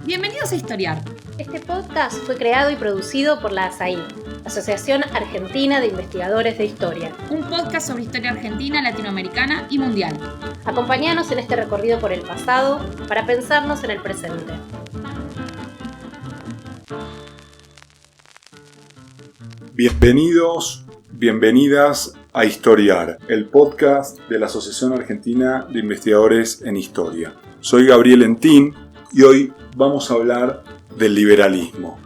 Bienvenidos a Historiar. Este podcast fue creado y producido por la ASAI, Asociación Argentina de Investigadores de Historia. Un podcast sobre historia argentina, latinoamericana y mundial. Acompáñanos en este recorrido por el pasado para pensarnos en el presente. Bienvenidos, bienvenidas a Historiar, el podcast de la Asociación Argentina de Investigadores en Historia. Soy Gabriel Entín y hoy vamos a hablar del liberalismo.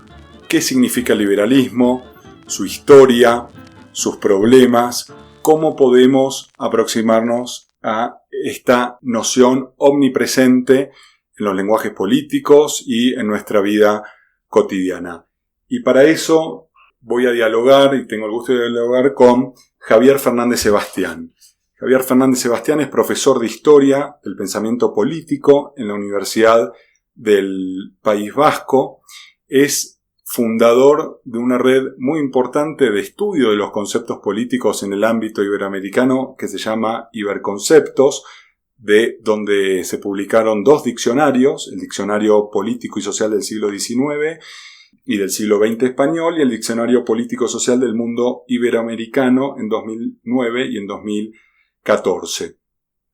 ¿Qué significa el liberalismo? Su historia, sus problemas, cómo podemos aproximarnos a esta noción omnipresente en los lenguajes políticos y en nuestra vida cotidiana. Y para eso voy a dialogar, y tengo el gusto de dialogar con Javier Fernández Sebastián. Javier Fernández Sebastián es profesor de Historia del Pensamiento Político en la Universidad del País Vasco. Es fundador de una red muy importante de estudio de los conceptos políticos en el ámbito iberoamericano que se llama Iberconceptos, de donde se publicaron 2 diccionarios, el Diccionario Político y Social del siglo XIX y del siglo XX español, y el Diccionario Político-Social del Mundo Iberoamericano en 2009 y en 2014.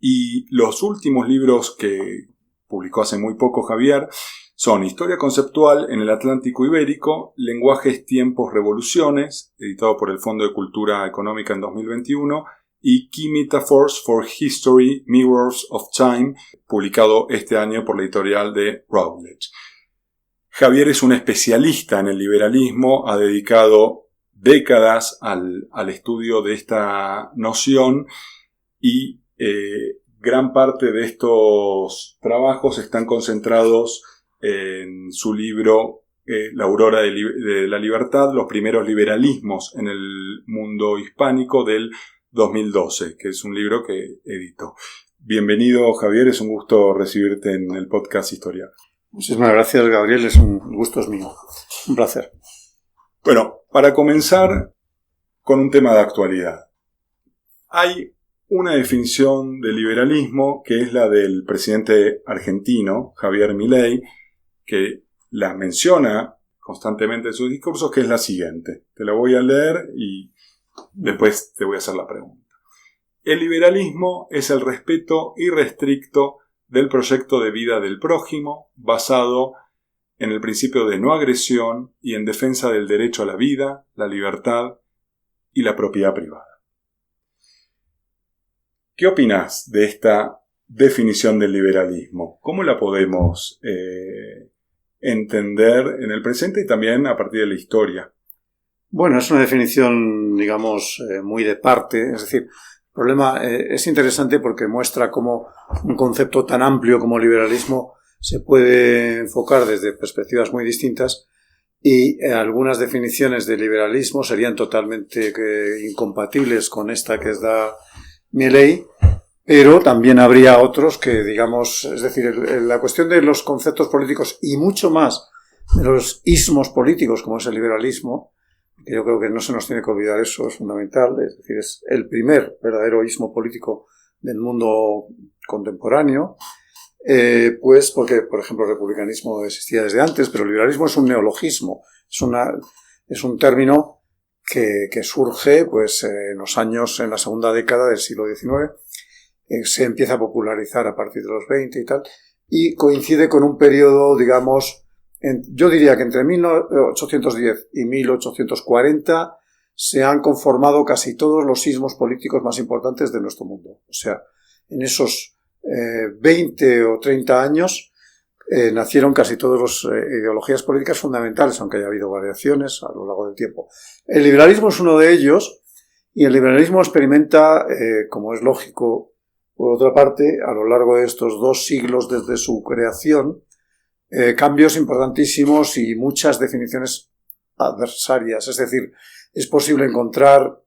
Y los últimos libros que publicó hace muy poco Javier son Historia Conceptual en el Atlántico Ibérico, Lenguajes, Tiempos, Revoluciones, editado por el Fondo de Cultura Económica en 2021, y Key Metaphors for History, Mirrors of Time, publicado este año por la editorial de Routledge. Javier es un especialista en el liberalismo, ha dedicado décadas al estudio de esta noción y gran parte de estos trabajos están concentrados en su libro La Aurora de la Libertad, los primeros liberalismos en el mundo hispánico del 2012, que es un libro que editó. Bienvenido, Javier, es un gusto recibirte en el podcast Historia. Muchísimas gracias, Gabriel, el gusto es mío. Un placer. Bueno, para comenzar con un tema de actualidad. Hay una definición de liberalismo que es la del presidente argentino, Javier Milei, que la menciona constantemente en sus discursos, que es la siguiente. Te la voy a leer y después te voy a hacer la pregunta. El liberalismo es el respeto irrestricto del proyecto de vida del prójimo, basado en el principio de no agresión y en defensa del derecho a la vida, la libertad y la propiedad privada. ¿Qué opinás de esta definición del liberalismo? ¿Cómo la podemos entender en el presente y también a partir de la historia? Bueno, es una definición, digamos, muy de parte, es decir, el problema es interesante porque muestra cómo un concepto tan amplio como liberalismo se puede enfocar desde perspectivas muy distintas y algunas definiciones de liberalismo serían totalmente incompatibles con esta que da Milei, pero también habría otros que, digamos, es decir, la cuestión de los conceptos políticos y mucho más de los ismos políticos como es el liberalismo, que yo creo que no se nos tiene que olvidar, eso es fundamental, es decir, es el primer verdadero ismo político del mundo contemporáneo, pues porque, por ejemplo, el republicanismo existía desde antes, pero el liberalismo es un neologismo, es un término que surge pues en la segunda década del siglo XIX, se empieza a popularizar a partir de los 20 y tal, y coincide con un periodo, digamos, yo diría que entre 1810 y 1840 se han conformado casi todos los ismos políticos más importantes de nuestro mundo. O sea, en esos 20 o 30 años nacieron casi todas las ideologías políticas fundamentales, aunque haya habido variaciones a lo largo del tiempo. El liberalismo es uno de ellos, y el liberalismo experimenta, como es lógico, por otra parte, a lo largo de estos 2 siglos desde su creación, cambios importantísimos y muchas definiciones adversarias. Es decir, es posible encontrar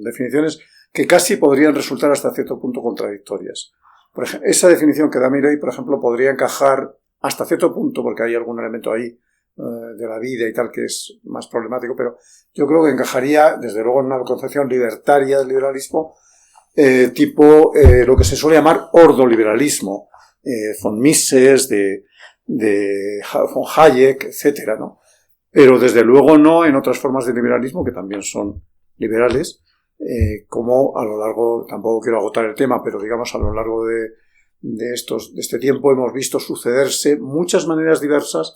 definiciones que casi podrían resultar hasta cierto punto contradictorias. Por ejemplo, esa definición que da Milei, por ejemplo, podría encajar hasta cierto punto, porque hay algún elemento ahí de la vida y tal que es más problemático, pero yo creo que encajaría desde luego en una concepción libertaria del liberalismo, tipo lo que se suele llamar ordoliberalismo, von Mises, de von Hayek, etcétera, ¿no? Pero desde luego no en otras formas de liberalismo que también son liberales, como a lo largo, tampoco quiero agotar el tema, pero digamos a lo largo de este tiempo hemos visto sucederse muchas maneras diversas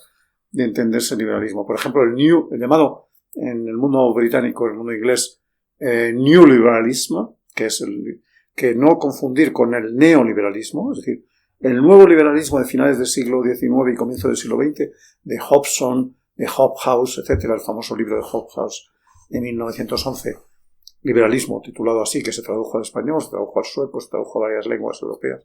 de entenderse el liberalismo. Por ejemplo, el llamado en el mundo británico, en el mundo inglés, New Liberalism, que no confundir con el neoliberalismo, es decir, el nuevo liberalismo de finales del siglo XIX y comienzo del siglo XX, de Hobson, de Hobhouse, etcétera, el famoso libro de Hobhouse de 1911, liberalismo, titulado así, que se tradujo al español, se tradujo al sueco, se tradujo a varias lenguas europeas.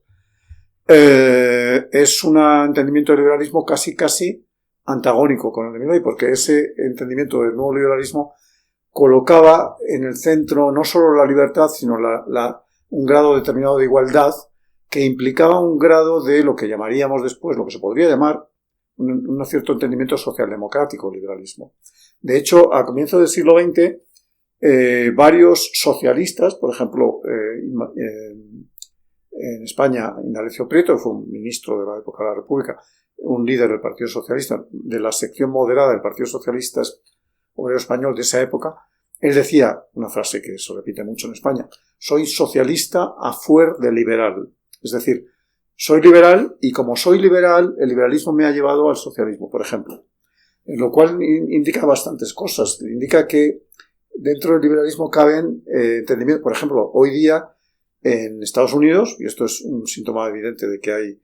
Es un entendimiento del liberalismo casi antagónico con el de Milley, porque ese entendimiento del nuevo liberalismo colocaba en el centro no solo la libertad, sino un grado determinado de igualdad que implicaba un grado de lo que llamaríamos después, lo que se podría llamar un cierto entendimiento socialdemocrático del liberalismo. De hecho, a comienzos del siglo XX, varios socialistas, por ejemplo, en España, Indalecio Prieto, que fue un ministro de la época de la República, un líder del Partido Socialista, de la sección moderada del Partido Socialista Obrero Español de esa época, él decía, una frase que se repite mucho en España: soy socialista a fuer de liberal. Es decir, soy liberal y como soy liberal, el liberalismo me ha llevado al socialismo, por ejemplo. Lo cual indica bastantes cosas. Indica que dentro del liberalismo caben entendimientos. Por ejemplo, hoy día en Estados Unidos, y esto es un síntoma evidente de que hay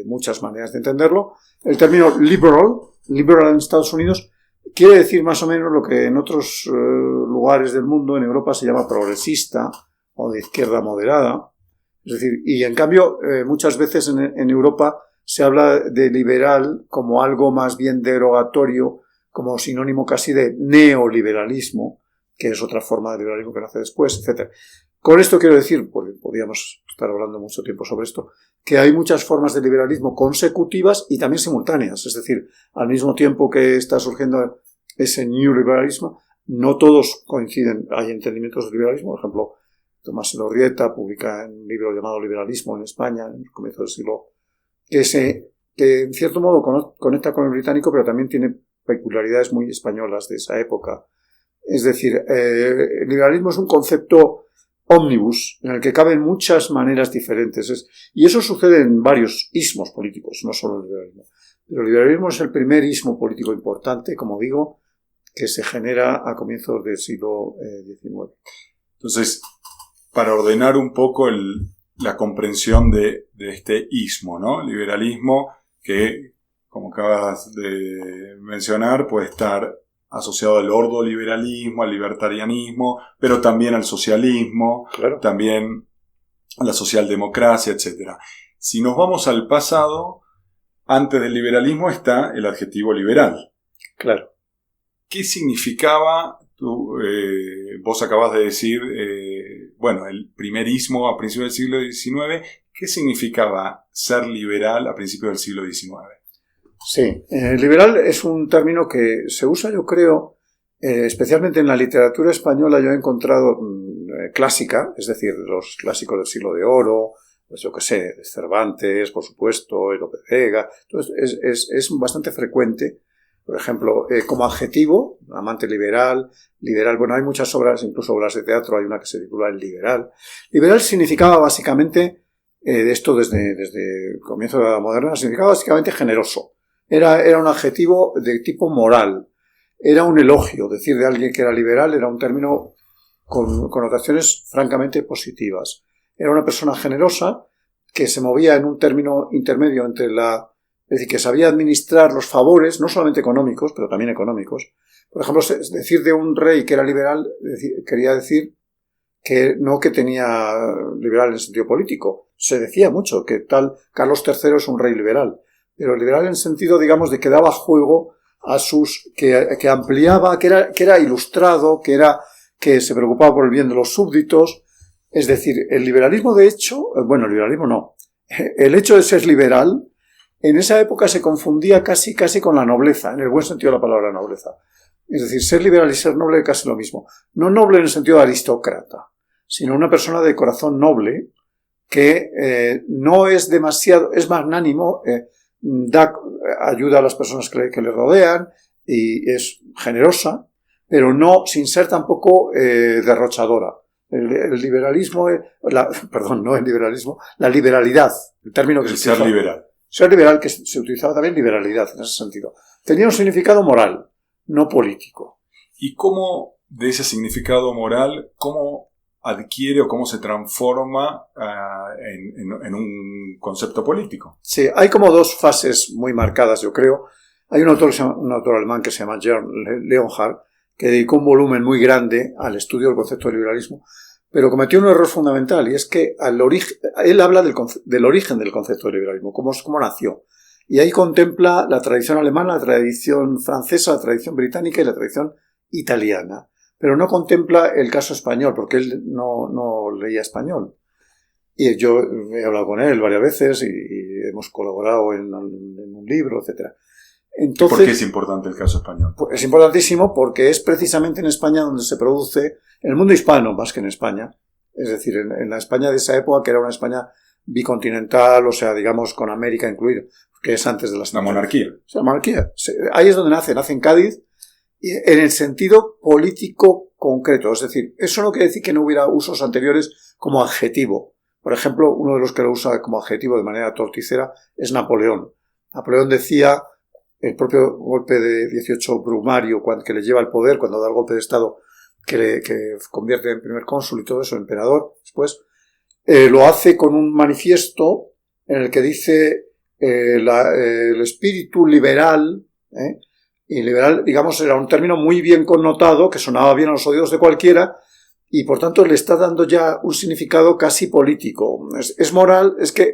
muchas maneras de entenderlo, el término liberal en Estados Unidos quiere decir más o menos lo que en otros lugares del mundo, en Europa, se llama progresista o de izquierda moderada. Es decir, y en cambio, muchas veces en Europa se habla de liberal como algo más bien derogatorio, como sinónimo casi de neoliberalismo, que es otra forma de liberalismo que nace después, etc. Con esto quiero decir, porque podríamos estar hablando mucho tiempo sobre esto, que hay muchas formas de liberalismo consecutivas y también simultáneas. Es decir, al mismo tiempo que está surgiendo ese new liberalismo, no todos coinciden. Hay entendimientos de liberalismo, por ejemplo, Tomás Elorrieta publica un libro llamado Liberalismo en España, en el comienzo del siglo, que en cierto modo conecta con el británico, pero también tiene peculiaridades muy españolas de esa época. Es decir, el liberalismo es un concepto ómnibus, en el que caben muchas maneras diferentes. Y eso sucede en varios ismos políticos, no solo el liberalismo. Pero el liberalismo es el primer ismo político importante, como digo, que se genera a comienzos del siglo XIX. Entonces, para ordenar un poco la comprensión de este ismo, ¿no? Liberalismo que, como acabas de mencionar, puede estar asociado al ordoliberalismo, al libertarianismo, pero también al socialismo, claro, también a la socialdemocracia, etc. Si nos vamos al pasado, antes del liberalismo está el adjetivo liberal. Claro. ¿Qué significaba? Vos acabas de decir, el primer ismo a principios del siglo XIX. ¿Qué significaba ser liberal a principios del siglo XIX? Sí, liberal es un término que se usa, yo creo, especialmente en la literatura española. Yo he encontrado clásica, es decir, los clásicos del siglo de oro, pues yo qué sé, de Cervantes, por supuesto, Lope de Vega. Entonces es bastante frecuente. Por ejemplo, como adjetivo, amante liberal, bueno, hay muchas obras, incluso obras de teatro, hay una que se titula El Liberal. Liberal significaba básicamente, de esto desde el comienzo de la Edad Moderna, significaba básicamente generoso. Era un adjetivo de tipo moral. Era un elogio. Decir de alguien que era liberal era un término con connotaciones francamente positivas. Era una persona generosa que se movía en un término intermedio entre es decir, que sabía administrar los favores, no solamente económicos, pero también económicos. Por ejemplo, decir de un rey que era liberal quería decir que no que tenía liberal en sentido político. Se decía mucho que tal Carlos III es un rey liberal, pero liberal en el sentido, digamos, de que daba juego a que ampliaba, que era ilustrado, que se preocupaba por el bien de los súbditos. Es decir, el liberalismo de hecho, el liberalismo no. El hecho de ser liberal en esa época se confundía casi con la nobleza, en el buen sentido de la palabra nobleza. Es decir, ser liberal y ser noble es casi lo mismo. No noble en el sentido de aristócrata, sino una persona de corazón noble que no es demasiado, es magnánimo, da ayuda a las personas que le rodean y es generosa, pero no sin ser tampoco derrochadora. El liberalismo, no el liberalismo, la liberalidad, el término que El se ser utiliza. liberal. Ser liberal, que se utilizaba también liberalidad en ese sentido. Tenía un significado moral, no político. ¿Y cómo, de ese significado moral, cómo adquiere o cómo se transforma en un concepto político? Sí, hay como dos fases muy marcadas, yo creo. Hay un autor alemán que se llama Jörn Leonhard, que dedicó un volumen muy grande al estudio del concepto de liberalismo, pero cometió un error fundamental, y es que él habla del origen del concepto de liberalismo, cómo nació. Y ahí contempla la tradición alemana, la tradición francesa, la tradición británica y la tradición italiana. Pero no contempla el caso español, porque él no leía español. Y yo he hablado con él varias veces y hemos colaborado en un libro, etc. Entonces, ¿por qué es importante el caso español? Pues es importantísimo porque es precisamente en España donde se produce, en el mundo hispano más que en España, es decir, en la España de esa época, que era una España bicontinental, o sea, digamos, con América incluido, que es antes de La monarquía. O sea, la monarquía. Ahí es donde nace en Cádiz, y en el sentido político concreto. Es decir, eso no quiere decir que no hubiera usos anteriores como adjetivo. Por ejemplo, uno de los que lo usa como adjetivo de manera torticera es Napoleón. Napoleón decía, el propio golpe de 18 Brumario, que le lleva al poder, cuando da el golpe de Estado, que convierte en primer cónsul y todo eso, emperador, después, lo hace con un manifiesto en el que dice el espíritu liberal, y liberal, digamos, era un término muy bien connotado, que sonaba bien a los oídos de cualquiera, y por tanto le está dando ya un significado casi político. Es moral, es que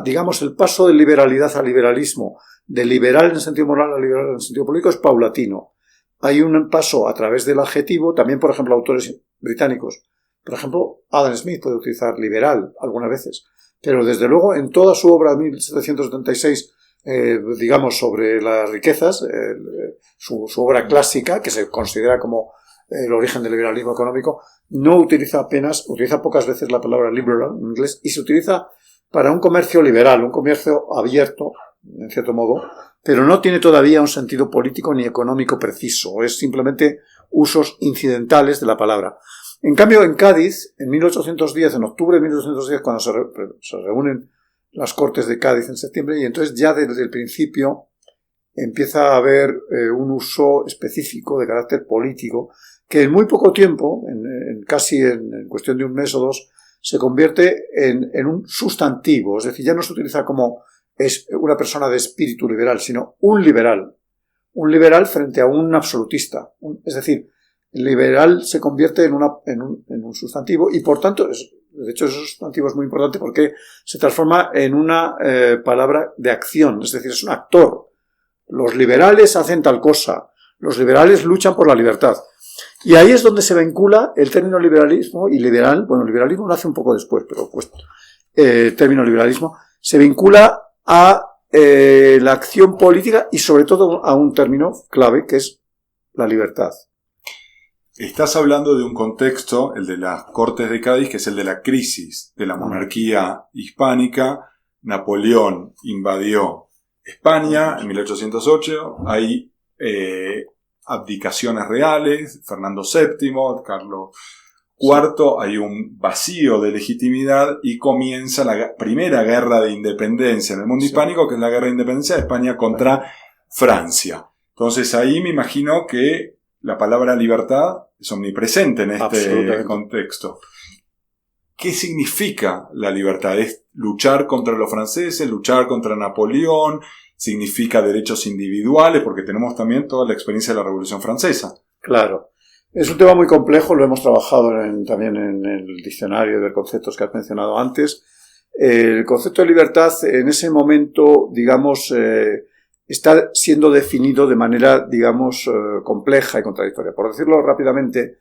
digamos, el paso de liberalidad al liberalismo, de liberal en el sentido moral a liberal en el sentido político, es paulatino. Hay un paso a través del adjetivo, también, por ejemplo, autores británicos. Por ejemplo, Adam Smith puede utilizar liberal algunas veces, pero desde luego en toda su obra de 1776, digamos, sobre las riquezas, su obra clásica, que se considera como el origen del liberalismo económico, no utiliza pocas veces la palabra liberal en inglés, y se utiliza para un comercio liberal, un comercio abierto, en cierto modo, pero no tiene todavía un sentido político ni económico preciso, es simplemente usos incidentales de la palabra. En cambio, en Cádiz, en 1810, en octubre de 1810, cuando se reúnen las Cortes de Cádiz en septiembre, y entonces ya desde el principio empieza a haber un uso específico de carácter político, que en muy poco tiempo, casi en cuestión de un mes o dos, se convierte en un sustantivo, es decir, ya no se utiliza como es una persona de espíritu liberal, sino un liberal frente a un absolutista, es decir, el liberal se convierte en un sustantivo y por tanto, de hecho ese sustantivo es muy importante porque se transforma en una palabra de acción, es decir, es un actor. Los liberales hacen tal cosa, los liberales luchan por la libertad. Y ahí es donde se vincula el término liberalismo y liberal. Bueno, el liberalismo nace un poco después, pero pues el término liberalismo se vincula a la acción política y sobre todo a un término clave que es la libertad. Estás hablando de un contexto, el de las Cortes de Cádiz, que es el de la crisis de la monarquía hispánica. Napoleón invadió España en 1808, hay abdicaciones reales, Fernando VII, Carlos IV, hay un vacío de legitimidad y comienza la primera guerra de independencia en el mundo hispánico, que es la guerra de independencia de España contra Francia. Entonces ahí me imagino que la palabra libertad es omnipresente en este contexto. ¿Qué significa la libertad? ¿Es luchar contra los franceses, luchar contra Napoleón? ¿Significa derechos individuales? Porque tenemos también toda la experiencia de la Revolución Francesa. Claro. Es un tema muy complejo, lo hemos trabajado también en el diccionario de conceptos que has mencionado antes. El concepto de libertad en ese momento, digamos, está siendo definido de manera, digamos, compleja y contradictoria. Por decirlo rápidamente,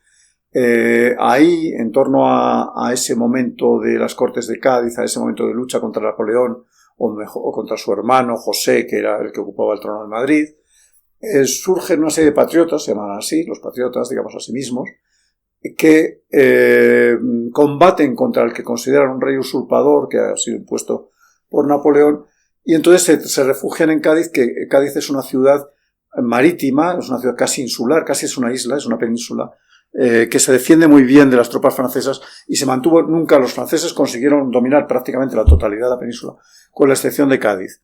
ahí, en torno a ese momento de las Cortes de Cádiz, a ese momento de lucha contra Napoleón o contra su hermano José, que era el que ocupaba el trono de Madrid, surgen una serie de patriotas, se llaman así, los patriotas, digamos a sí mismos, que combaten contra el que consideran un rey usurpador que ha sido impuesto por Napoleón, y entonces se refugian en Cádiz, que Cádiz es una ciudad marítima, es una ciudad casi insular, casi es una isla, es una península, que se defiende muy bien de las tropas francesas y se mantuvo, nunca los franceses consiguieron dominar prácticamente la totalidad de la península, con la excepción de Cádiz.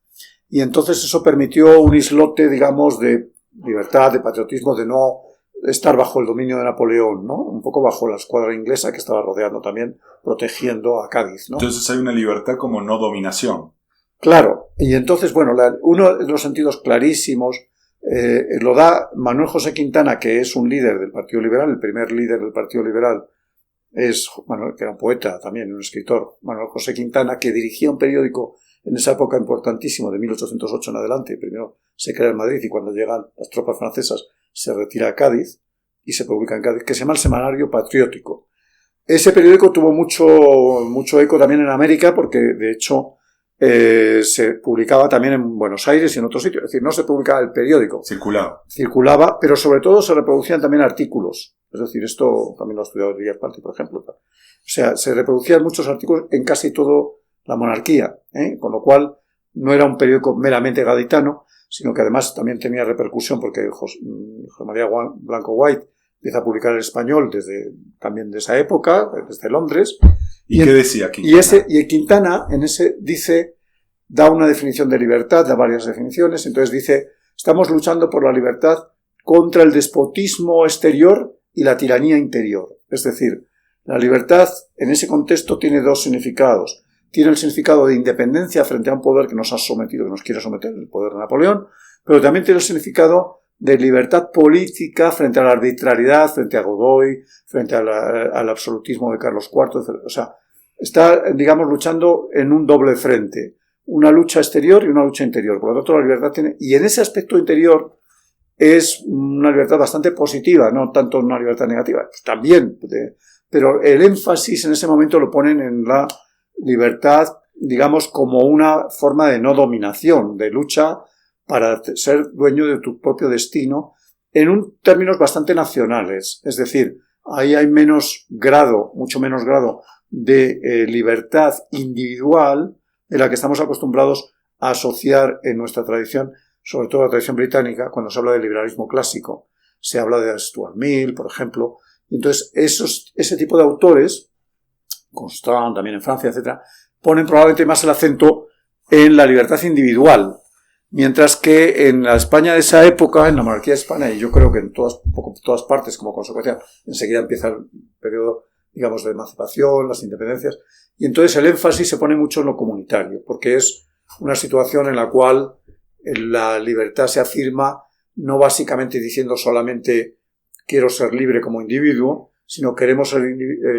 Y entonces eso permitió un islote, digamos, de libertad, de patriotismo, de no estar bajo el dominio de Napoleón, ¿no? Un poco bajo la escuadra inglesa que estaba rodeando también, protegiendo a Cádiz, ¿no? Entonces hay una libertad como no dominación. Claro, y entonces, bueno, uno de los sentidos clarísimos lo da Manuel José Quintana, que es un líder del Partido Liberal, el primer líder del Partido Liberal, que era un poeta también, un escritor, Manuel José Quintana, que dirigía un periódico en esa época importantísimo, de 1808 en adelante. Primero se crea en Madrid y cuando llegan las tropas francesas se retira a Cádiz y se publica en Cádiz, que se llama El Semanario Patriótico. Ese periódico tuvo mucho eco también en América, porque de hecho se publicaba también en Buenos Aires y en otros sitios. Es decir, no se publicaba el periódico. Circulaba, pero sobre todo se reproducían también artículos. Es decir, esto también lo ha estudiado Díaz Party, por ejemplo. O sea, se reproducían muchos artículos en casi todo la monarquía, con lo cual no era un periódico meramente gaditano, sino que además también tenía repercusión porque José María Blanco White empieza a publicar el español también de esa época, desde Londres. ¿Y qué decía Quintana? Y Quintana en ese da una definición de libertad, da varias definiciones, entonces dice, estamos luchando por la libertad contra el despotismo exterior y la tiranía interior. Es decir, la libertad en ese contexto tiene dos significados. Tiene el significado de independencia frente a un poder que nos ha sometido, que nos quiere someter, el poder de Napoleón, pero también tiene el significado de libertad política frente a la arbitrariedad, frente a Godoy, frente al absolutismo de Carlos IV, etc. O sea, está, digamos, luchando en un doble frente. Una lucha exterior y una lucha interior. Por lo tanto, la libertad tiene... Y en ese aspecto interior es una libertad bastante positiva, no tanto una libertad negativa. Pues también, pero el énfasis en ese momento lo ponen en la libertad, digamos, como una forma de no dominación, de lucha para ser dueño de tu propio destino, en términos bastante nacionales. Es decir, ahí hay mucho menos grado de libertad individual de la que estamos acostumbrados a asociar en nuestra tradición, sobre todo la tradición británica, cuando se habla de liberalismo clásico. Se habla de Stuart Mill, por ejemplo. Y entonces, ese tipo de autores, Constant, también en Francia, etcétera, ponen probablemente más el acento en la libertad individual, mientras que en la España de esa época, en la monarquía de España, y yo creo que en todas partes, como consecuencia, enseguida empieza el periodo, digamos, de emancipación, las independencias, y entonces el énfasis se pone mucho en lo comunitario, porque es una situación en la cual la libertad se afirma no básicamente diciendo solamente quiero ser libre como individuo, sino queremos ser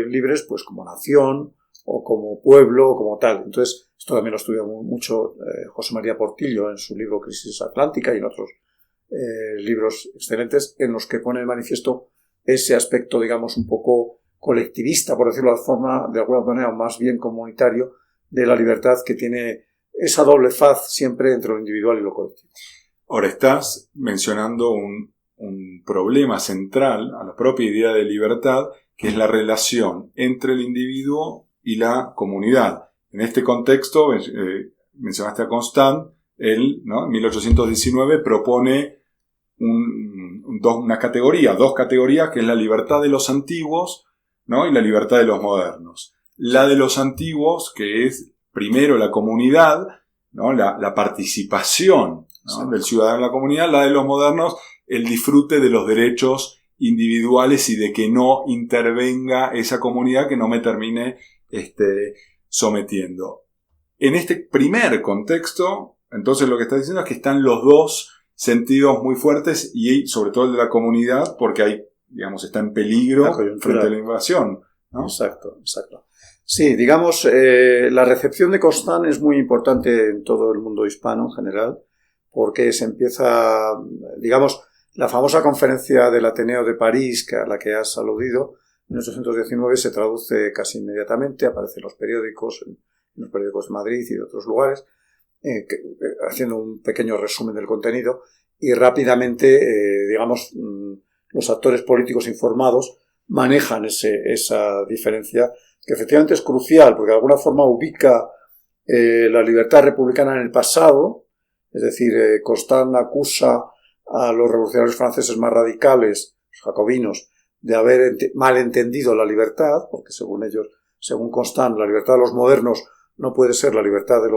libres pues como nación o como pueblo o como tal. Entonces, esto también lo estudia mucho José María Portillo en su libro Crisis Atlántica y en otros libros excelentes en los que pone de manifiesto ese aspecto, digamos, un poco colectivista, por decirlo de alguna manera, o más bien comunitario, de la libertad, que tiene esa doble faz siempre entre lo individual y lo colectivo. Ahora estás mencionando un problema central a la propia idea de libertad, que es la relación entre el individuo y la comunidad. En este contexto, mencionaste a Constant, él, ¿no? En 1819 propone dos categorías, que es la libertad de los antiguos, ¿no? Y la libertad de los modernos. La de los antiguos, que es primero la comunidad, ¿no? La participación, ¿no? Del ciudadano en la comunidad. La de los modernos, el disfrute de los derechos individuales y de que no intervenga esa comunidad, que no me termine sometiendo. En este primer contexto, entonces lo que está diciendo es que están los dos sentidos muy fuertes, y sobre todo el de la comunidad, porque hay, digamos, está en peligro frente a la invasión, ¿no? Exacto. Sí, digamos, la recepción de Constant es muy importante en todo el mundo hispano en general, porque se empieza, digamos, la famosa conferencia del Ateneo de París, a la que has aludido, en 1819 se traduce casi inmediatamente, aparece en los periódicos de Madrid y de otros lugares, haciendo un pequeño resumen del contenido, y rápidamente, digamos, los actores políticos informados manejan esa diferencia, que efectivamente es crucial, porque de alguna forma ubica la libertad republicana en el pasado. Es decir, Constant acusa a los revolucionarios franceses más radicales, los jacobinos, de haber malentendido la libertad, porque según ellos, según Constant, la libertad de los modernos no puede ser la libertad de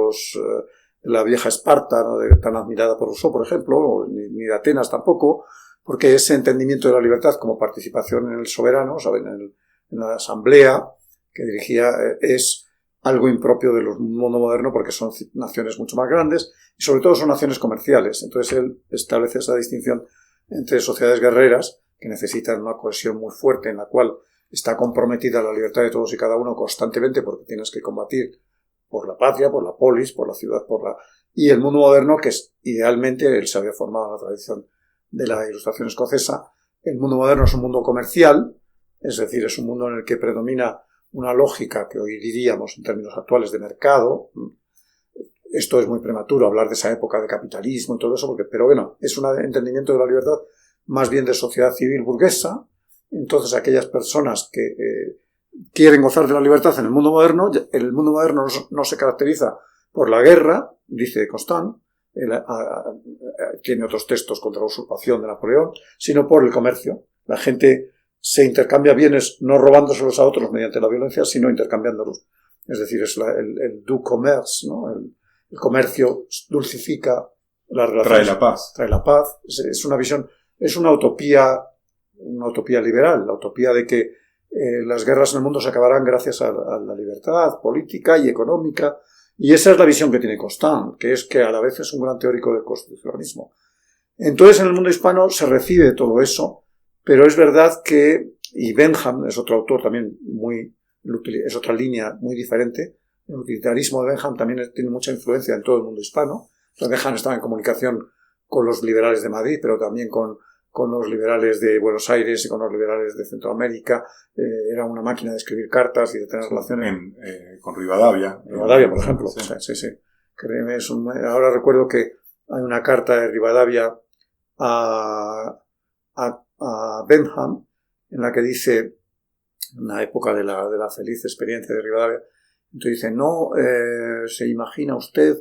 la vieja Esparta, ¿no?, tan admirada por Rousseau, por ejemplo, ni de Atenas tampoco, porque ese entendimiento de la libertad como participación en el soberano, ¿saben?, en la asamblea que dirigía, es algo impropio del mundo moderno, porque son naciones mucho más grandes y sobre todo son naciones comerciales. Entonces él establece esa distinción entre sociedades guerreras que necesitan una cohesión muy fuerte, en la cual está comprometida la libertad de todos y cada uno constantemente, porque tienes que combatir por la patria, por la polis, por la ciudad, y el mundo moderno, que es idealmente, él se había formado en la tradición de la Ilustración escocesa. El mundo moderno es un mundo comercial, es decir, es un mundo en el que predomina una lógica que hoy diríamos en términos actuales de mercado. Esto es muy prematuro hablar de esa época de capitalismo y todo eso, pero bueno, es un entendimiento de la libertad más bien de sociedad civil burguesa. Entonces aquellas personas que quieren gozar de la libertad en el mundo moderno no se caracteriza por la guerra, dice Constant, tiene otros textos contra la usurpación de Napoleón, sino por el comercio. La gente se intercambia bienes no robándoselos a otros mediante la violencia, sino intercambiándolos. Es decir, es el du commerce, ¿no? El comercio dulcifica la relación. Trae la paz. Trae la paz. Es una visión, es una utopía liberal, la utopía de que las guerras en el mundo se acabarán gracias a la libertad política y económica. Y esa es la visión que tiene Constant, que es que a la vez es un gran teórico del constitucionalismo. Entonces, en el mundo hispano se recibe todo eso, pero es verdad que, y Bentham es otro autor también es otra línea muy diferente. El utilitarismo de Bentham también tiene mucha influencia en todo el mundo hispano. Bentham estaba en comunicación con los liberales de Madrid, pero también con los liberales de Buenos Aires y con los liberales de Centroamérica. Era una máquina de escribir cartas y de tener relaciones. Con Rivadavia. Rivadavia, por ejemplo. Sí. Ahora recuerdo que hay una carta de Rivadavia a Bentham, en la que dice, en la época de la feliz experiencia de Rivadavia, entonces dice, no se imagina usted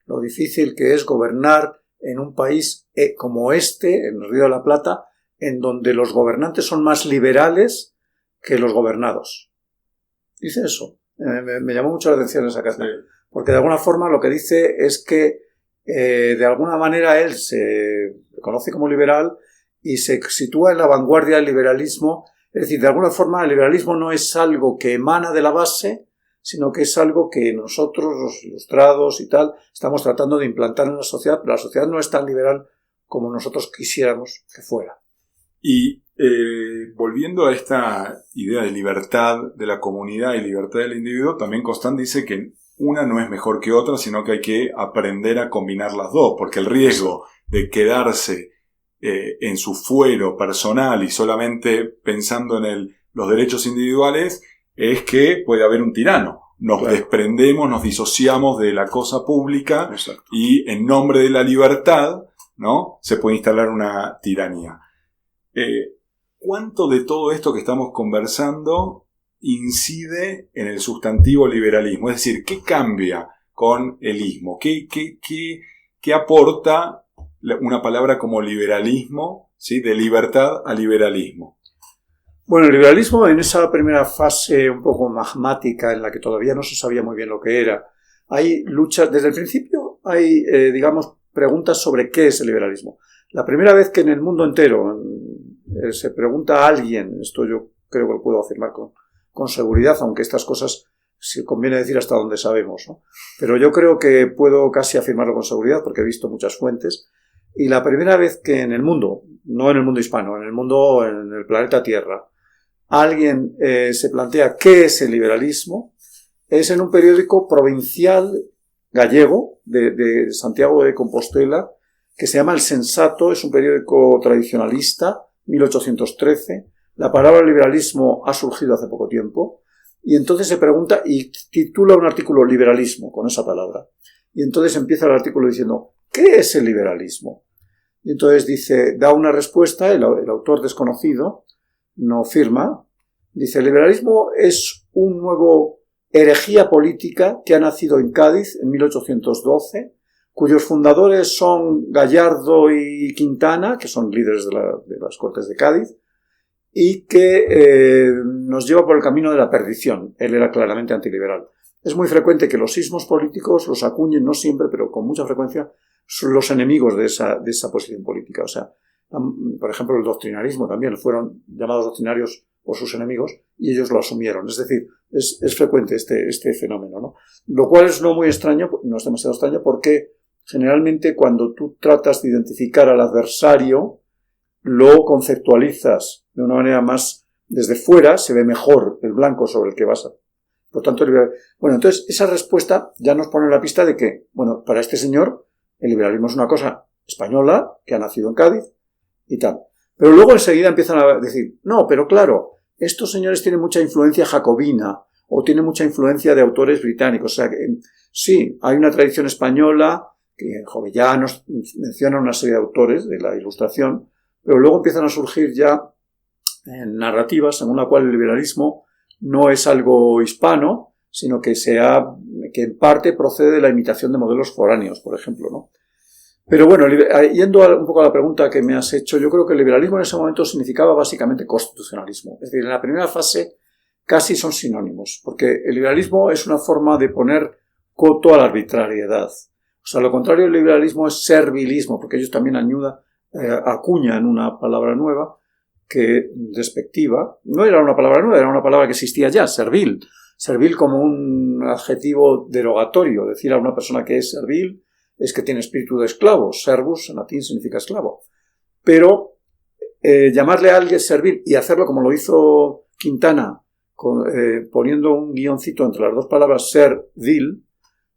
lo difícil que es gobernar en un país como este, en el Río de la Plata, en donde los gobernantes son más liberales que los gobernados. Dice eso. Me llamó mucho la atención esa carta. Sí. Porque de alguna forma lo que dice es que de alguna manera él se conoce como liberal y se sitúa en la vanguardia del liberalismo. Es decir, de alguna forma el liberalismo no es algo que emana de la base, sino que es algo que nosotros, los ilustrados y tal, estamos tratando de implantar en la sociedad, pero la sociedad no es tan liberal como nosotros quisiéramos que fuera. Y volviendo a esta idea de libertad de la comunidad y libertad del individuo, también Constant dice que una no es mejor que otra, sino que hay que aprender a combinar las dos, porque el riesgo de quedarse en su fuero personal y solamente pensando en los derechos individuales es que puede haber un tirano. Nos desprendemos, nos disociamos de la cosa pública. Exacto. Y en nombre de la libertad, ¿no?, se puede instalar una tiranía. ¿Cuánto de todo esto que estamos conversando incide en el sustantivo liberalismo? Es decir, ¿qué cambia con el ismo? ¿Qué aporta una palabra como liberalismo, ¿sí?, de libertad a liberalismo? Bueno, el liberalismo, en esa primera fase un poco magmática en la que todavía no se sabía muy bien lo que era, hay luchas, desde el principio hay, preguntas sobre qué es el liberalismo. La primera vez que en el mundo entero se pregunta a alguien, esto yo creo que lo puedo afirmar con seguridad, aunque estas cosas se conviene decir hasta donde sabemos, ¿no? Pero yo creo que puedo casi afirmarlo con seguridad porque he visto muchas fuentes. Y la primera vez que en el mundo, no en el mundo hispano, en el planeta Tierra, alguien se plantea qué es el liberalismo, es en un periódico provincial gallego de Santiago de Compostela, que se llama El Sensato. Es un periódico tradicionalista, 1813. La palabra liberalismo ha surgido hace poco tiempo, y entonces se pregunta y titula un artículo liberalismo con esa palabra. Y entonces empieza el artículo diciendo, ¿qué es el liberalismo? Y entonces da una respuesta, el autor desconocido no firma, Dice, el liberalismo es un nuevo herejía política que ha nacido en Cádiz en 1812, cuyos fundadores son Gallardo y Quintana, que son líderes de las Cortes de Cádiz, y que nos lleva por el camino de la perdición. Él era claramente antiliberal. Es muy frecuente que los sismos políticos los acuñen, no siempre, pero con mucha frecuencia, los enemigos de esa posición política. O sea, por ejemplo, el doctrinarismo también fueron llamados doctrinarios por sus enemigos y ellos lo asumieron. Es decir, es frecuente este fenómeno, ¿no? Lo cual es no muy extraño, no es demasiado extraño, porque generalmente cuando tú tratas de identificar al adversario, lo conceptualizas de una manera más desde fuera, se ve mejor el blanco sobre el que vas a... Por tanto, bueno, entonces esa respuesta ya nos pone en la pista de que, bueno, para este señor el liberalismo es una cosa española que ha nacido en Cádiz y tal. Pero luego enseguida empiezan a decir, no, pero claro, estos señores tienen mucha influencia jacobina o tienen mucha influencia de autores británicos. O sea, que, sí, hay una tradición española que Jovellanos menciona una serie de autores de la Ilustración, pero luego empiezan a surgir ya narrativas según la cual el liberalismo no es algo hispano, sino que en parte procede de la imitación de modelos foráneos, por ejemplo, ¿no? Pero bueno, yendo un poco a la pregunta que me has hecho, yo creo que el liberalismo en ese momento significaba básicamente constitucionalismo. Es decir, en la primera fase casi son sinónimos, porque el liberalismo es una forma de poner coto a la arbitrariedad. O sea, lo contrario del liberalismo es servilismo, porque ellos también acuñan una palabra nueva que despectiva. No era una palabra nueva, era una palabra que existía ya, servil. Servil como un adjetivo derogatorio, decir a una persona que es servil es que tiene espíritu de esclavo. Servus en latín significa esclavo. Pero llamarle a alguien servil y hacerlo como lo hizo Quintana, poniendo un guioncito entre las dos palabras servil,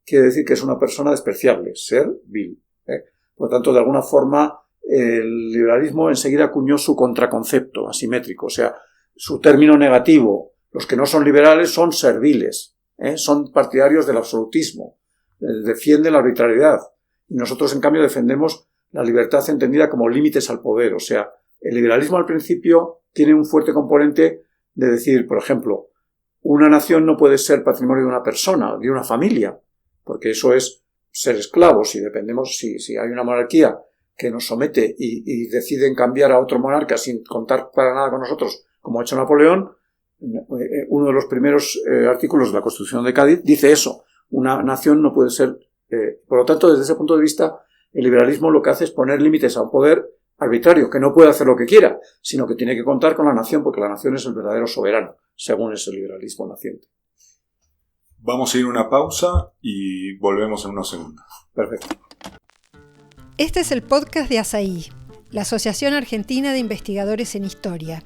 quiere decir que es una persona despreciable, servil. Por tanto, de alguna forma, el liberalismo enseguida acuñó su contraconcepto asimétrico, o sea, su término negativo. Los que no son liberales son serviles, son partidarios del absolutismo, defienden la arbitrariedad. Y nosotros, en cambio, defendemos la libertad entendida como límites al poder. O sea, el liberalismo al principio tiene un fuerte componente de decir, por ejemplo, una nación no puede ser patrimonio de una persona, de una familia, porque eso es ser esclavos y dependemos, si hay una monarquía que nos somete y deciden cambiar a otro monarca sin contar para nada con nosotros, como ha hecho Napoleón, uno de los primeros artículos de la Constitución de Cádiz dice eso, una nación no puede ser... por lo tanto, desde ese punto de vista, el liberalismo lo que hace es poner límites a un poder arbitrario, que no puede hacer lo que quiera, sino que tiene que contar con la nación, porque la nación es el verdadero soberano, según ese liberalismo naciente. Vamos a ir a una pausa y volvemos en unos segundos. Perfecto. Este es el podcast de ASAI, la Asociación Argentina de Investigadores en Historia.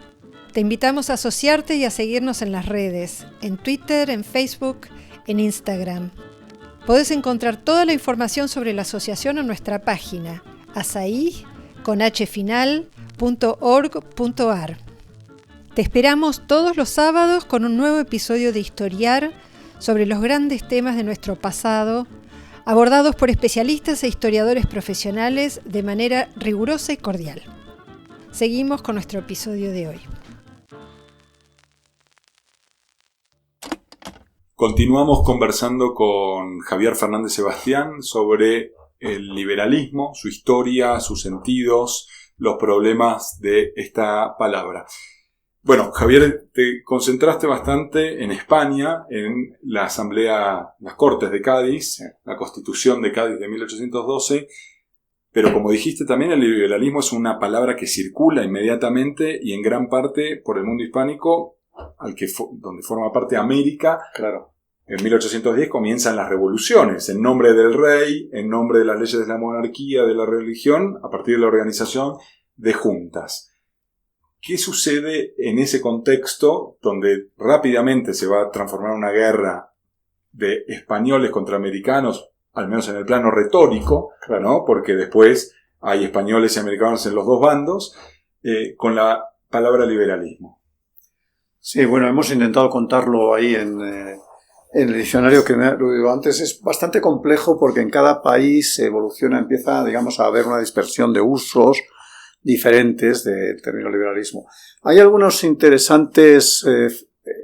Te invitamos a asociarte y a seguirnos en las redes, en Twitter, en Facebook, en Instagram. Podés encontrar toda la información sobre la asociación en nuestra página, asai.org.ar. Te esperamos todos los sábados con un nuevo episodio de Historiar sobre los grandes temas de nuestro pasado, abordados por especialistas e historiadores profesionales de manera rigurosa y cordial. Seguimos con nuestro episodio de hoy. Continuamos conversando con Javier Fernández Sebastián sobre el liberalismo, su historia, sus sentidos, los problemas de esta palabra. Bueno, Javier, te concentraste bastante en España, en la Asamblea, las Cortes de Cádiz, la Constitución de Cádiz de 1812, pero como dijiste también, el liberalismo es una palabra que circula inmediatamente y en gran parte por el mundo hispánico, donde forma parte América. Claro. En 1810 comienzan las revoluciones, en nombre del rey, en nombre de las leyes de la monarquía, de la religión, a partir de la organización de juntas. ¿Qué sucede en ese contexto donde rápidamente se va a transformar una guerra de españoles contra americanos, al menos en el plano retórico, ¿no? Porque después hay españoles y americanos en los dos bandos, con la palabra liberalismo? Sí, bueno, hemos intentado contarlo ahí en el diccionario que lo digo antes. Es bastante complejo porque en cada país se evoluciona, empieza, digamos, a haber una dispersión de usos, diferentes del término liberalismo. Hay algunos interesantes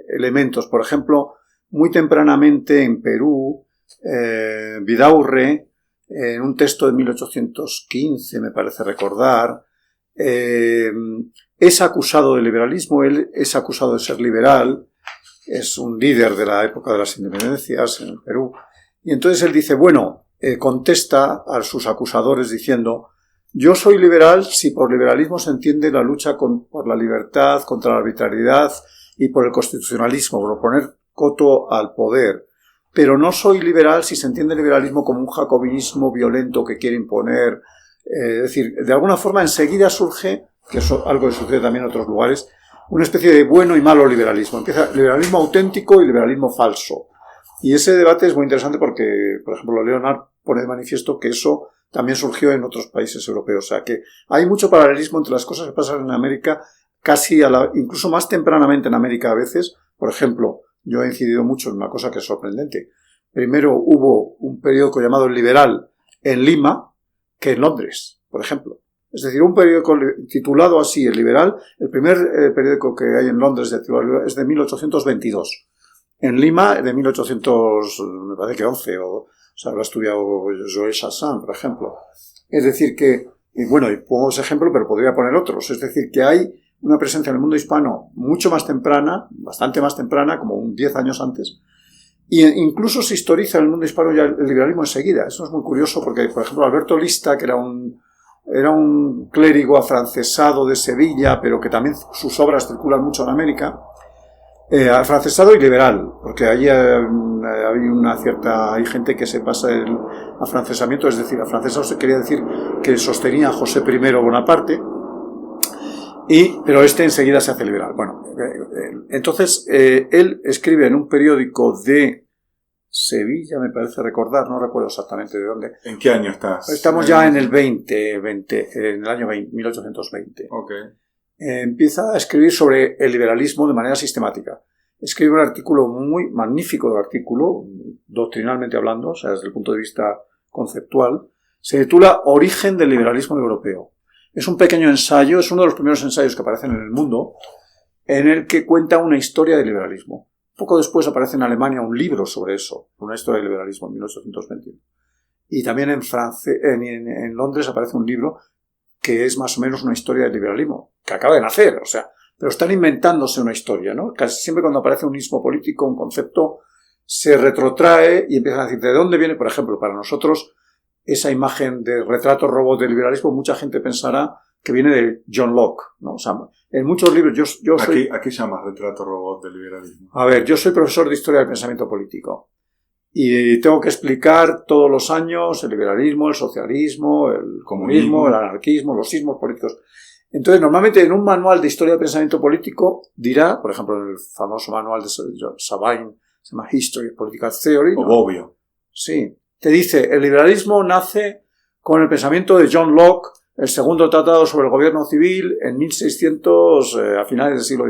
elementos. Por ejemplo, muy tempranamente en Perú, Vidaurre, en un texto de 1815, me parece recordar, es acusado de liberalismo, él es acusado de ser liberal, es un líder de la época de las independencias en el Perú, y entonces él dice, bueno, contesta a sus acusadores diciendo, yo soy liberal si por liberalismo se entiende la lucha por la libertad, contra la arbitrariedad y por el constitucionalismo, por poner coto al poder. Pero no soy liberal si se entiende el liberalismo como un jacobinismo violento que quiere imponer. Es decir, de alguna forma enseguida surge, que es algo que sucede también en otros lugares, una especie de bueno y malo liberalismo. Empieza liberalismo auténtico y liberalismo falso. Y ese debate es muy interesante porque, por ejemplo, Leonard pone de manifiesto que eso también surgió en otros países europeos. O sea, que hay mucho paralelismo entre las cosas que pasan en América, casi incluso más tempranamente en América a veces. Por ejemplo, yo he incidido mucho en una cosa que es sorprendente. Primero hubo un periódico llamado El Liberal en Lima que en Londres, por ejemplo. Es decir, un periódico titulado así, El Liberal, el primer periódico que hay en Londres es de 1822. En Lima, de 1811, o sea, lo ha estudiado Joël Chassin, por ejemplo. Es decir que, y bueno, y pongo ese ejemplo, pero podría poner otros. Es decir, que hay una presencia en el mundo hispano mucho más temprana, bastante más temprana, como 10 años antes, y incluso se historiza en el mundo hispano ya el liberalismo enseguida. Eso es muy curioso porque, por ejemplo, Alberto Lista, que era un clérigo afrancesado de Sevilla, pero que también sus obras circulan mucho en América, afrancesado y liberal, porque ahí hay gente que se pasa el afrancesamiento, es decir, afrancesado se quería decir que sostenía a José I Bonaparte, pero enseguida se hace liberal. Bueno, entonces él escribe en un periódico de Sevilla, me parece recordar, no recuerdo exactamente de dónde. ¿En qué año estás? Estamos ya en el en el año 1820. Okay. Empieza a escribir sobre el liberalismo de manera sistemática. Escribe un artículo muy magnífico, doctrinalmente hablando, o sea, desde el punto de vista conceptual. Se titula Origen del liberalismo europeo. Es un pequeño ensayo, es uno de los primeros ensayos que aparecen en el mundo, en el que cuenta una historia del liberalismo. Poco después aparece en Alemania un libro sobre eso, una historia del liberalismo, en 1821. Y también en Londres aparece un libro que es más o menos una historia del liberalismo, que acaba de nacer, o sea, pero están inventándose una historia, ¿no? Casi siempre cuando aparece un ismo político, un concepto, se retrotrae y empiezan a decir, ¿de dónde viene? Por ejemplo, para nosotros, esa imagen de retrato robot del liberalismo, mucha gente pensará que viene de John Locke, ¿no? O sea, en muchos libros ¿A qué llamas retrato robot del liberalismo? A ver, yo soy profesor de historia del pensamiento político y tengo que explicar todos los años el liberalismo, el socialismo, el comunismo, el anarquismo, los sismos políticos. Entonces, normalmente en un manual de historia del pensamiento político dirá, por ejemplo, en el famoso manual de Sabine, se llama History of Political Theory. O Bobbio. Sí. Te dice, el liberalismo nace con el pensamiento de John Locke, el segundo tratado sobre el gobierno civil en 1600, a finales del siglo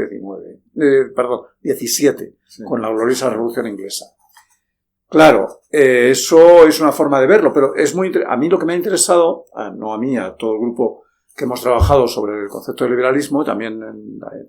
XVII, sí. Con la gloriosa Revolución Inglesa. Claro, eso es una forma de verlo, pero es a mí lo que me ha interesado, no a mí, a todo el grupo que hemos trabajado sobre el concepto de liberalismo, también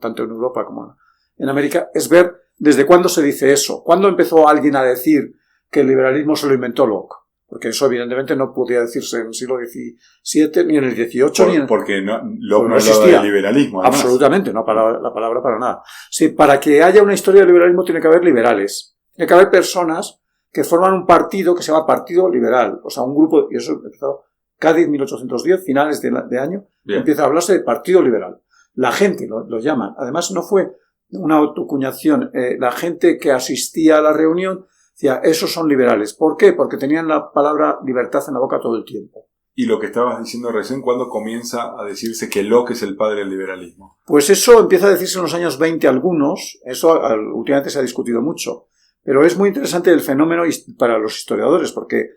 tanto en Europa como en América, es ver desde cuándo se dice eso. ¿Cuándo empezó alguien a decir que el liberalismo se lo inventó Locke? Porque eso evidentemente no podía decirse en el siglo XVII, ni en el XVIII, porque Locke no existía de liberalismo. Además. Absolutamente, no la palabra para nada. Sí, para que haya una historia del liberalismo tiene que haber liberales. Tiene que haber personas que forman un partido que se llama Partido Liberal. O sea, un grupo, y eso empezó Cádiz, 1810, finales de año, bien. Empieza a hablarse de Partido Liberal. La gente lo llaman. Además, no fue una autocuñación. La gente que asistía a la reunión decía, esos son liberales. ¿Por qué? Porque tenían la palabra libertad en la boca todo el tiempo. Y lo que estabas diciendo recién, ¿cuándo comienza a decirse que Locke es el padre del liberalismo? Pues eso empieza a decirse en los años 20 algunos. Eso últimamente se ha discutido mucho. Pero es muy interesante el fenómeno para los historiadores, porque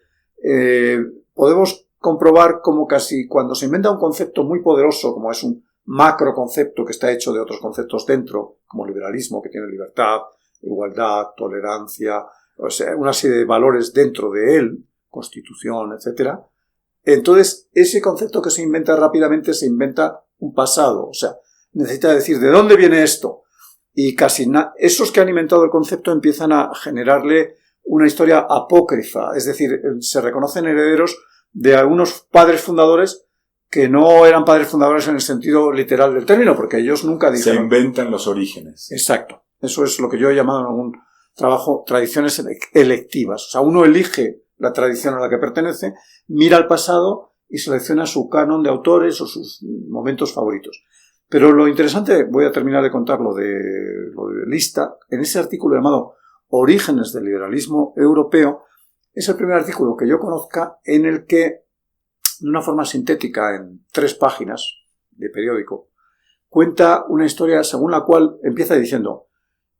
podemos comprobar como casi cuando se inventa un concepto muy poderoso, como es un macro concepto que está hecho de otros conceptos dentro, como liberalismo, que tiene libertad, igualdad, tolerancia, o sea, una serie de valores dentro de él, constitución, etcétera. Entonces, ese concepto que se inventa rápidamente se inventa un pasado, o sea, necesita decir ¿de dónde viene esto? Y esos que han inventado el concepto empiezan a generarle una historia apócrifa, es decir, se reconocen herederos de algunos padres fundadores que no eran padres fundadores en el sentido literal del término, porque ellos nunca dijeron... Se inventan los orígenes. Exacto. Eso es lo que yo he llamado en algún trabajo tradiciones electivas. O sea, uno elige la tradición a la que pertenece, mira al pasado y selecciona su canon de autores o sus momentos favoritos. Pero lo interesante, voy a terminar de contar lo de Lista, en ese artículo llamado Orígenes del liberalismo europeo, es el primer artículo que yo conozca en el que, de una forma sintética, en 3 páginas de periódico, cuenta una historia según la cual empieza diciendo: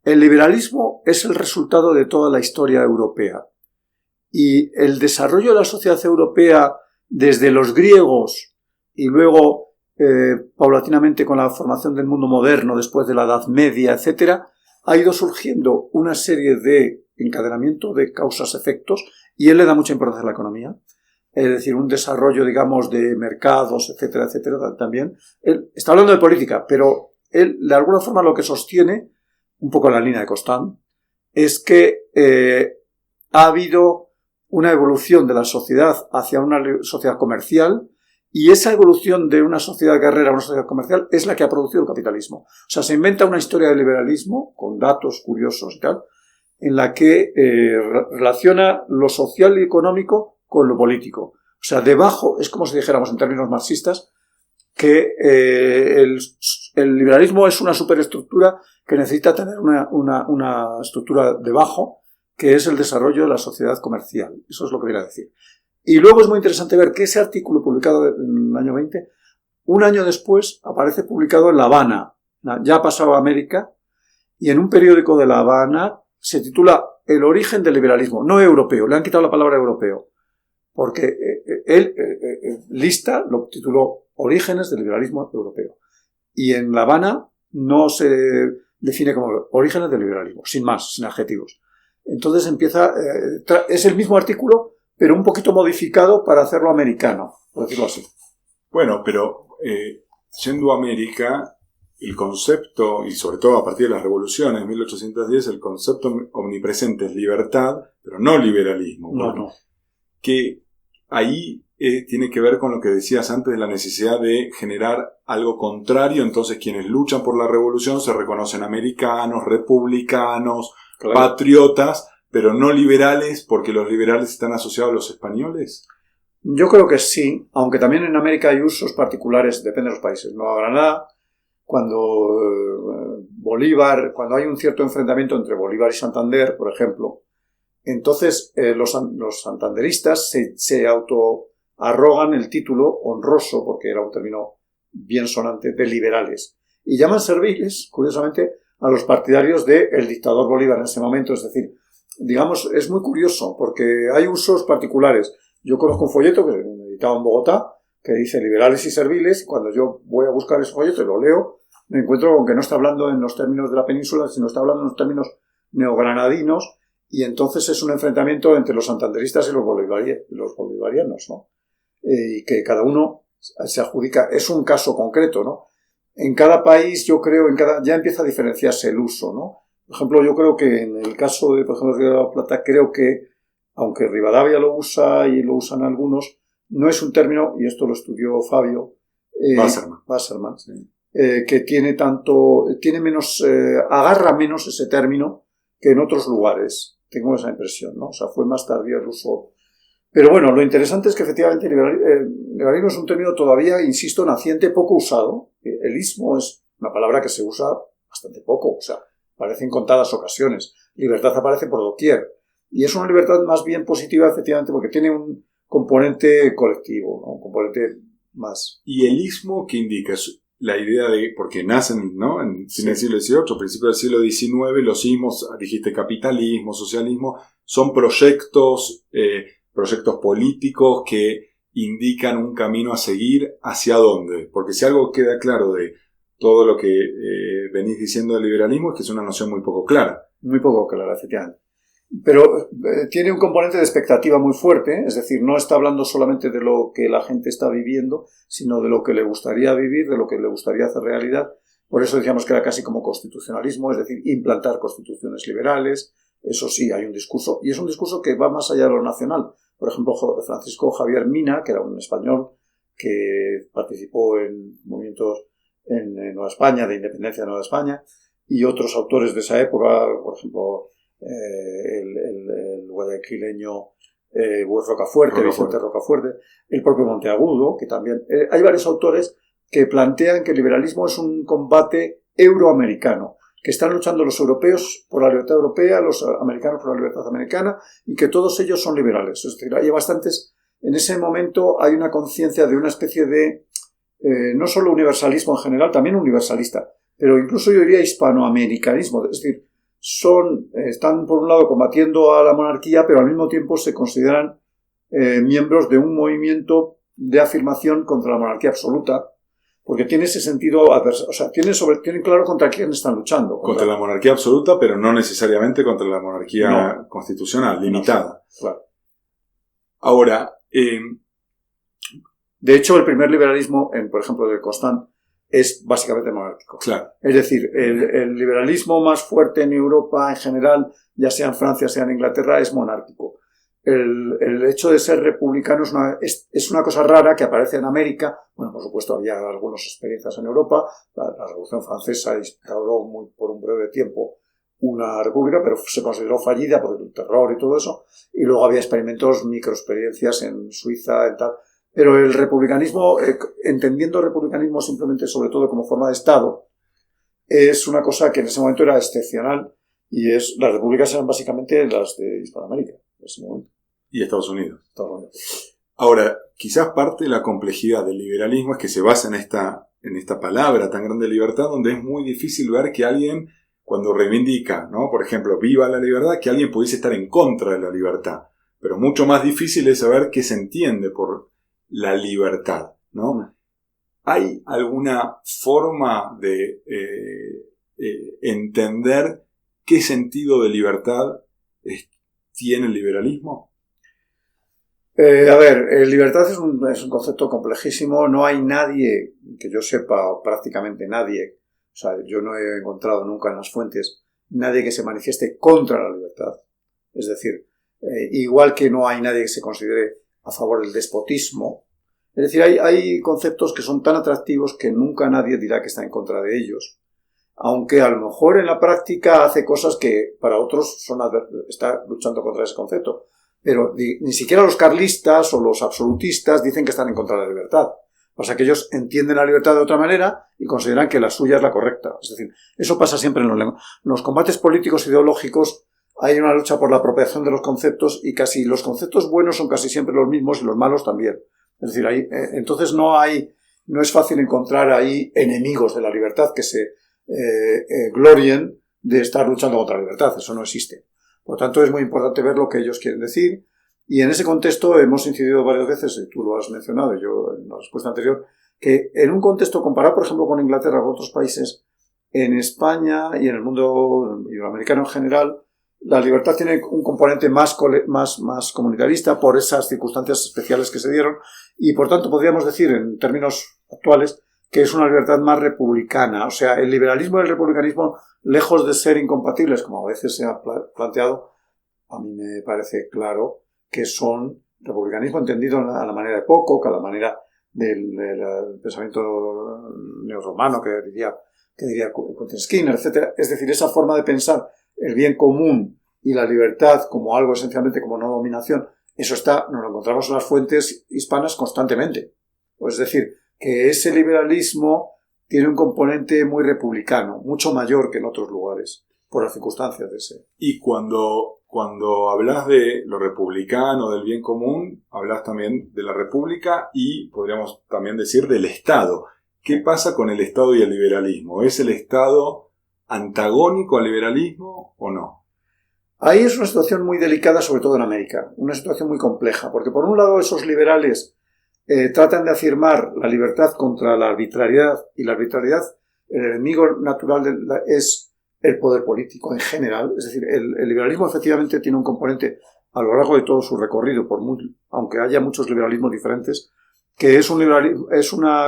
el liberalismo es el resultado de toda la historia europea y el desarrollo de la sociedad europea desde los griegos y luego paulatinamente con la formación del mundo moderno después de la Edad Media, etc., ha ido surgiendo una serie de encadenamiento de causas-efectos, y él le da mucha importancia a la economía, es decir, un desarrollo, digamos, de mercados, etcétera, etcétera, también. Él está hablando de política, pero él, de alguna forma, lo que sostiene, un poco en la línea de Constant, es que ha habido una evolución de la sociedad hacia una sociedad comercial, y esa evolución de una sociedad guerrera a una sociedad comercial es la que ha producido el capitalismo. O sea, se inventa una historia del liberalismo, con datos curiosos y tal, en la que relaciona lo social y económico con lo político. O sea, debajo, es como si dijéramos en términos marxistas, que el liberalismo es una superestructura que necesita tener una estructura debajo, que es el desarrollo de la sociedad comercial. Eso es lo que viene a decir. Y luego es muy interesante ver que ese artículo publicado en el año 20, un año después aparece publicado en La Habana. Ya ha pasado a América, y en un periódico de La Habana se titula El origen del liberalismo, no europeo, le han quitado la palabra europeo, porque Lista lo tituló Orígenes del liberalismo europeo. Y en La Habana no se define como Orígenes del liberalismo, sin más, sin adjetivos. Entonces empieza, es el mismo artículo, pero un poquito modificado para hacerlo americano, por decirlo así. Bueno, pero yendo a América, el concepto, y sobre todo a partir de las revoluciones de 1810, el concepto omnipresente es libertad, pero no liberalismo. No. Que ahí tiene que ver con lo que decías antes de la necesidad de generar algo contrario. Entonces quienes luchan por la revolución se reconocen americanos, republicanos, claro, patriotas, pero no liberales, porque los liberales están asociados a los españoles. Yo creo que sí, aunque también en América hay usos particulares, depende de los países. Nueva Granada, cuando Bolívar, cuando hay un cierto enfrentamiento entre Bolívar y Santander, por ejemplo, entonces los santanderistas se autoarrogan el título honroso, porque era un término bien sonante, de liberales, y llaman serviles, curiosamente, a los partidarios del dictador Bolívar en ese momento. Es decir, digamos, es muy curioso, porque hay usos particulares. Yo conozco un folleto que me editaba en Bogotá, que dice liberales y serviles, y cuando yo voy a buscar ese folleto y lo leo, me encuentro con que no está hablando en los términos de la península, sino está hablando en los términos neogranadinos, y entonces es un enfrentamiento entre los santanderistas y los bolivarianos, ¿no? Y que cada uno se adjudica, es un caso concreto, ¿no? En cada país, yo creo, ya empieza a diferenciarse el uso, ¿no? Por ejemplo, yo creo que en el caso de, por ejemplo, Río de la Plata, creo que, aunque Rivadavia lo usa y lo usan algunos, no es un término, y esto lo estudió Fabio Wasserman, sí, que tiene menos, agarra menos ese término que en otros lugares. Tengo esa impresión, ¿no? O sea, fue más tardío el uso. Pero bueno, lo interesante es que efectivamente liberalismo es un término todavía, insisto, naciente, poco usado. El ismo es una palabra que se usa bastante poco, o sea, aparece en contadas ocasiones. Libertad aparece por doquier. Y es una libertad más bien positiva, efectivamente, porque tiene un componente colectivo, ¿no? Un componente más. ¿Y el ismo qué indica? Es la idea de, porque nacen, ¿no?, en fin del siglo XVIII, principio del siglo XIX, los ismos, dijiste capitalismo, socialismo, son proyectos políticos que indican un camino a seguir. ¿Hacia dónde? Porque si algo queda claro de todo lo que venís diciendo del liberalismo es que es una noción muy poco clara. Muy poco clara, efectivamente. Pero tiene un componente de expectativa muy fuerte, es decir, no está hablando solamente de lo que la gente está viviendo, sino de lo que le gustaría vivir, de lo que le gustaría hacer realidad. Por eso decíamos que era casi como constitucionalismo, es decir, implantar constituciones liberales. Eso sí, hay un discurso, y es un discurso que va más allá de lo nacional. Por ejemplo, Francisco Javier Mina, que era un español que participó en movimientos en Nueva España, de independencia de Nueva España, y otros autores de esa época, por ejemplo, el guayaquileño Rocafuerte, Vicente Rocafuerte, el propio Monteagudo, que también... hay varios autores que plantean que el liberalismo es un combate euroamericano, que están luchando los europeos por la libertad europea, los americanos por la libertad americana, y que todos ellos son liberales. Es decir, hay bastantes... En ese momento hay una conciencia de una especie de... no solo universalismo en general, también universalista, pero incluso yo diría hispanoamericanismo. Es decir, están por un lado combatiendo a la monarquía, pero al mismo tiempo se consideran miembros de un movimiento de afirmación contra la monarquía absoluta, porque tiene ese sentido adverso, o sea, tienen claro contra quién están luchando. Contra la monarquía absoluta, pero no necesariamente contra la monarquía constitucional, limitada. No, claro. Ahora, de hecho, el primer liberalismo, por ejemplo, de Constant, es básicamente monárquico. Claro. Es decir, el liberalismo más fuerte en Europa en general, ya sea en Francia, sea en Inglaterra, es monárquico. El hecho de ser republicano es una cosa rara que aparece en América. Bueno, por supuesto, había algunas experiencias en Europa. La Revolución Francesa instauró por un breve tiempo una república, pero se consideró fallida por el terror y todo eso. Y luego había experimentos, microexperiencias en Suiza y tal. Pero el republicanismo, entendiendo el republicanismo simplemente sobre todo como forma de Estado, es una cosa que en ese momento era excepcional, y las repúblicas eran básicamente las de Hispanoamérica en ese momento. Y Estados Unidos. Ahora, quizás parte de la complejidad del liberalismo es que se basa en esta palabra tan grande de libertad, donde es muy difícil ver que alguien, cuando reivindica, ¿no? Por ejemplo, viva la libertad, que alguien pudiese estar en contra de la libertad. Pero mucho más difícil es saber qué se entiende por la libertad, ¿no? ¿Hay alguna forma de entender qué sentido de libertad tiene el liberalismo? Libertad es un concepto complejísimo. No hay nadie, que yo sepa, o prácticamente nadie, o sea, yo no he encontrado nunca en las fuentes nadie que se manifieste contra la libertad. Es decir, igual que no hay nadie que se considere a favor del despotismo. Es decir, hay conceptos que son tan atractivos que nunca nadie dirá que está en contra de ellos. Aunque a lo mejor en la práctica hace cosas que para otros está luchando contra ese concepto. Pero ni siquiera los carlistas o los absolutistas dicen que están en contra de la libertad. O sea que ellos entienden la libertad de otra manera y consideran que la suya es la correcta. Es decir, eso pasa siempre en los combates políticos ideológicos. Hay una lucha por la apropiación de los conceptos, y casi los conceptos buenos son casi siempre los mismos y los malos también. Es decir, entonces no es fácil encontrar ahí enemigos de la libertad que se glorien de estar luchando contra la libertad. Eso no existe. Por lo tanto, es muy importante ver lo que ellos quieren decir, y en ese contexto hemos incidido varias veces, y tú lo has mencionado, y yo en la respuesta anterior, que en un contexto comparado, por ejemplo, con Inglaterra o con otros países, en España y en el mundo iberoamericano en general, la libertad tiene un componente más comunitarista por esas circunstancias especiales que se dieron, y por tanto podríamos decir en términos actuales que es una libertad más republicana. O sea, el liberalismo y el republicanismo, lejos de ser incompatibles, como a veces se ha planteado, a mí me parece claro que son republicanismo entendido a la manera de Pocock, a la manera del pensamiento neorromano que diría Quentin Skinner, etc. Es decir, esa forma de pensar el bien común y la libertad como algo esencialmente como no dominación, eso nos lo encontramos en las fuentes hispanas constantemente. Pues es decir, que ese liberalismo tiene un componente muy republicano, mucho mayor que en otros lugares, por las circunstancias de ese. Y cuando hablas de lo republicano, del bien común, hablas también de la república y podríamos también decir del Estado. ¿Qué pasa con el Estado y el liberalismo? ¿Es el Estado antagónico al liberalismo o no? Ahí es una situación muy delicada, sobre todo en América, una situación muy compleja, porque por un lado esos liberales tratan de afirmar la libertad contra la arbitrariedad, y la arbitrariedad, el enemigo natural es el poder político en general. Es decir, el liberalismo efectivamente tiene un componente a lo largo de todo su recorrido, aunque haya muchos liberalismos diferentes, que es un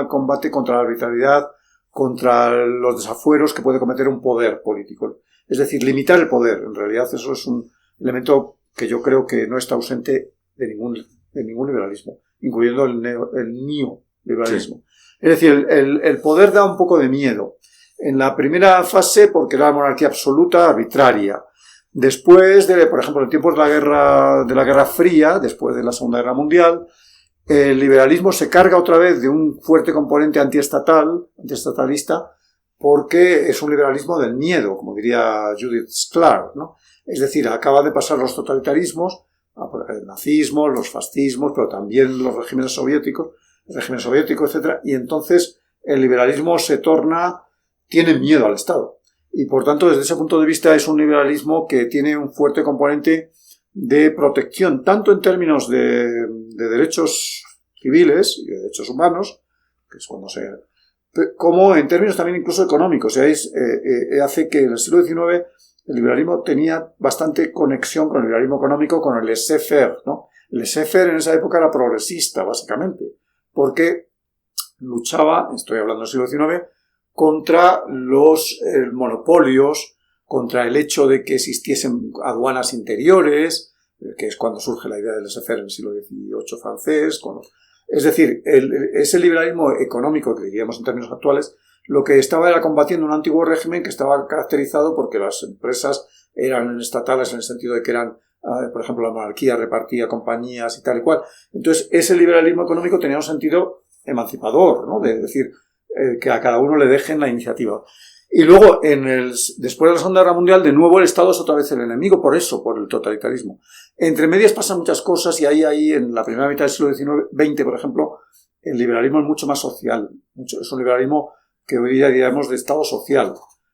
combate contra la arbitrariedad, contra los desafueros que puede cometer un poder político. Es decir, limitar el poder. En realidad eso es un elemento que yo creo que no está ausente de ningún liberalismo, incluyendo el neoliberalismo. Sí. Es decir, el poder da un poco de miedo. En la primera fase, porque era la monarquía absoluta, arbitraria. Después por ejemplo, en tiempos de la Guerra Fría, después de la Segunda Guerra Mundial, el liberalismo se carga otra vez de un fuerte componente antiestatista, porque es un liberalismo del miedo, como diría Judith Clark, ¿no? Es decir, acaban de pasar los totalitarismos, el nazismo, los fascismos, pero también los regímenes soviéticos, etc. Y entonces el liberalismo tiene miedo al Estado. Y por tanto, desde ese punto de vista, es un liberalismo que tiene un fuerte componente de protección, tanto en términos de derechos civiles y de derechos humanos, que es cuando como en términos también incluso económicos. Hace que en el siglo XIX el liberalismo tenía bastante conexión con el liberalismo económico, con el laissez-faire, ¿no? El laissez-faire en esa época era progresista, básicamente, porque luchaba, estoy hablando del siglo XIX, contra los monopolios, contra el hecho de que existiesen aduanas interiores, que es cuando surge la idea del laissez-faire en el siglo XVIII francés. Es decir, ese liberalismo económico, que diríamos en términos actuales, lo que estaba era combatiendo un antiguo régimen que estaba caracterizado porque las empresas eran estatales en el sentido de que eran, por ejemplo, la monarquía repartía compañías y tal y cual. Entonces, ese liberalismo económico tenía un sentido emancipador, ¿no? De decir, que a cada uno le dejen la iniciativa. Y luego, después de la Segunda Guerra Mundial, de nuevo el Estado es otra vez el enemigo, por el totalitarismo. Entre medias pasan muchas cosas y ahí en la primera mitad del siglo XX, por ejemplo, el liberalismo es mucho más social. Es un liberalismo que hoy día diríamos de Estado social,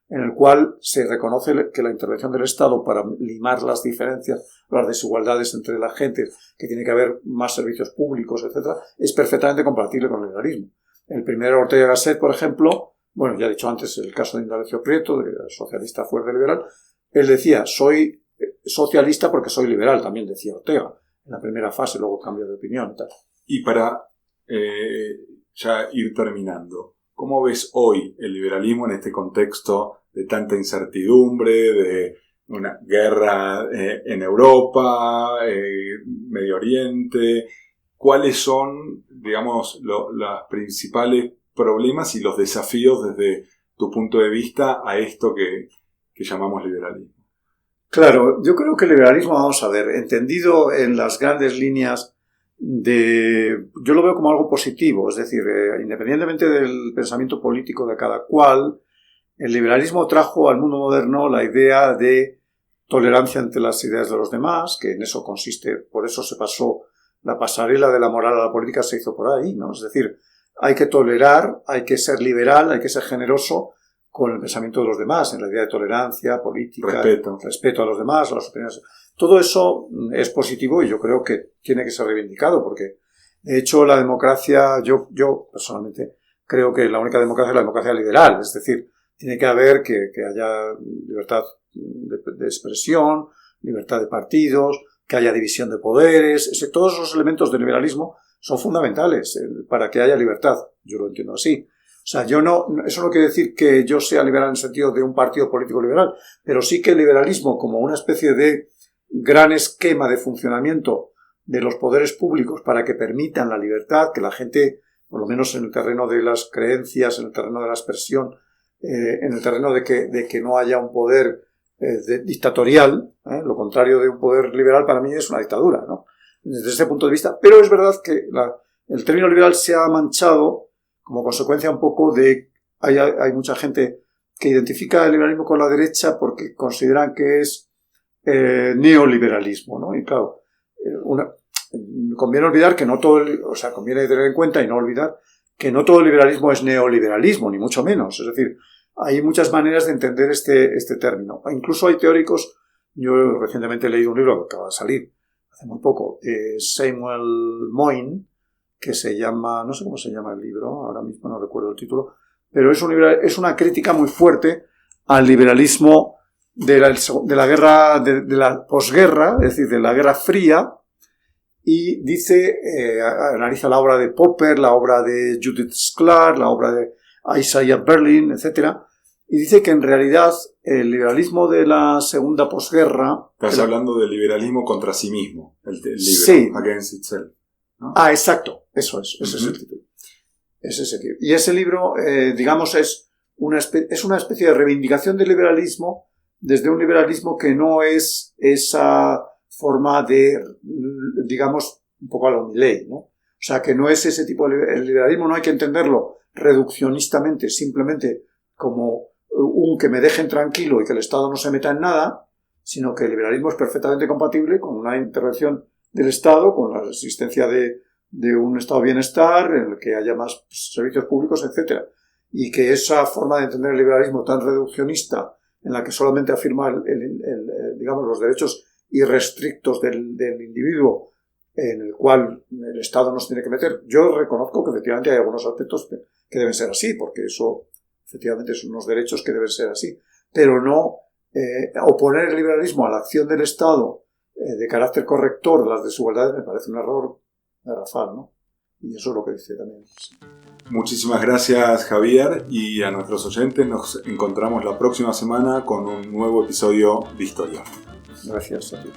en el cual se reconoce que la intervención del Estado para limar las diferencias, las desigualdades entre la gente, que tiene que haber más servicios públicos, etc., es perfectamente compatible con el liberalismo. El primer Ortega y Gasset, por ejemplo, bueno, ya he dicho antes el caso de Indalecio Prieto, de socialista fuerte liberal, él decía, soy socialista porque soy liberal, también decía Ortega, en la primera fase, luego cambio de opinión y tal. Y para ya ir terminando, ¿cómo ves hoy el liberalismo en este contexto de tanta incertidumbre, de una guerra en Europa, Medio Oriente? ¿Cuáles son, digamos, los principales problemas y los desafíos desde tu punto de vista a esto que llamamos liberalismo? Claro, yo creo que el liberalismo, vamos a ver, entendido en las grandes líneas yo lo veo como algo positivo, es decir, independientemente del pensamiento político de cada cual, el liberalismo trajo al mundo moderno la idea de tolerancia ante las ideas de los demás, que en eso consiste, por eso se pasó la pasarela de la moral a la política, se hizo por ahí, ¿no? Es decir, hay que tolerar, hay que ser liberal, hay que ser generoso con el pensamiento de los demás, en la idea de tolerancia, política, respeto a los demás, a las opiniones. Todo eso es positivo y yo creo que tiene que ser reivindicado, porque de hecho la democracia, yo personalmente creo que la única democracia es la democracia liberal, es decir, tiene que haber que haya libertad de expresión, libertad de partidos, que haya división de poderes, todos esos elementos del liberalismo son fundamentales para que haya libertad, yo lo entiendo así. O sea, eso no quiere decir que yo sea liberal en el sentido de un partido político liberal, pero sí que el liberalismo como una especie de gran esquema de funcionamiento de los poderes públicos para que permitan la libertad, que la gente, por lo menos en el terreno de las creencias, en el terreno de la expresión, en el terreno de que no haya un poder dictatorial, lo contrario de un poder liberal para mí es una dictadura, ¿no? Desde ese punto de vista, pero es verdad que el término liberal se ha manchado como consecuencia un poco de hay mucha gente que identifica el liberalismo con la derecha porque consideran que es neoliberalismo, ¿no? Y claro, conviene olvidar que no todo, conviene tener en cuenta y no olvidar que no todo el liberalismo es neoliberalismo, ni mucho menos. Es decir, hay muchas maneras de entender este término. Incluso hay teóricos, yo recientemente he leído un libro que acaba de salir hace muy poco, de Samuel Moyn, que se llama, no sé cómo se llama el libro, ahora mismo no recuerdo el título, pero es una crítica muy fuerte al liberalismo de la guerra, de la posguerra, es decir, de la Guerra Fría, y dice, analiza la obra de Popper, la obra de Judith Shklar, la obra de Isaiah Berlin, etc. Y dice que en realidad el liberalismo de la segunda posguerra... Estás hablando del liberalismo contra sí mismo, el libro, sí. Against Itself, ¿no? Ah, exacto, eso es, ese es el título. Es ese título. Y ese libro, digamos, es una especie de reivindicación del liberalismo desde un liberalismo que no es esa forma de, digamos, un poco a lo Milley, ¿no? O sea, que no es ese tipo de... El liberalismo no hay que entenderlo reduccionistamente, simplemente como un que me dejen tranquilo y que el Estado no se meta en nada, sino que el liberalismo es perfectamente compatible con una intervención del Estado, con la existencia de un estado de bienestar, en el que haya más servicios públicos, etc. Y que esa forma de entender el liberalismo tan reduccionista, en la que solamente afirma digamos, los derechos irrestrictos del individuo, en el cual el Estado no se tiene que meter, yo reconozco que efectivamente hay algunos aspectos que deben ser así, porque eso efectivamente son unos derechos que deben ser así, pero no oponer el liberalismo a la acción del Estado de carácter corrector de las desigualdades me parece un error garrafal, ¿no? Y eso es lo que dice también. Muchísimas gracias, Javier, y a nuestros oyentes nos encontramos la próxima semana con un nuevo episodio de Historia. Gracias a ti.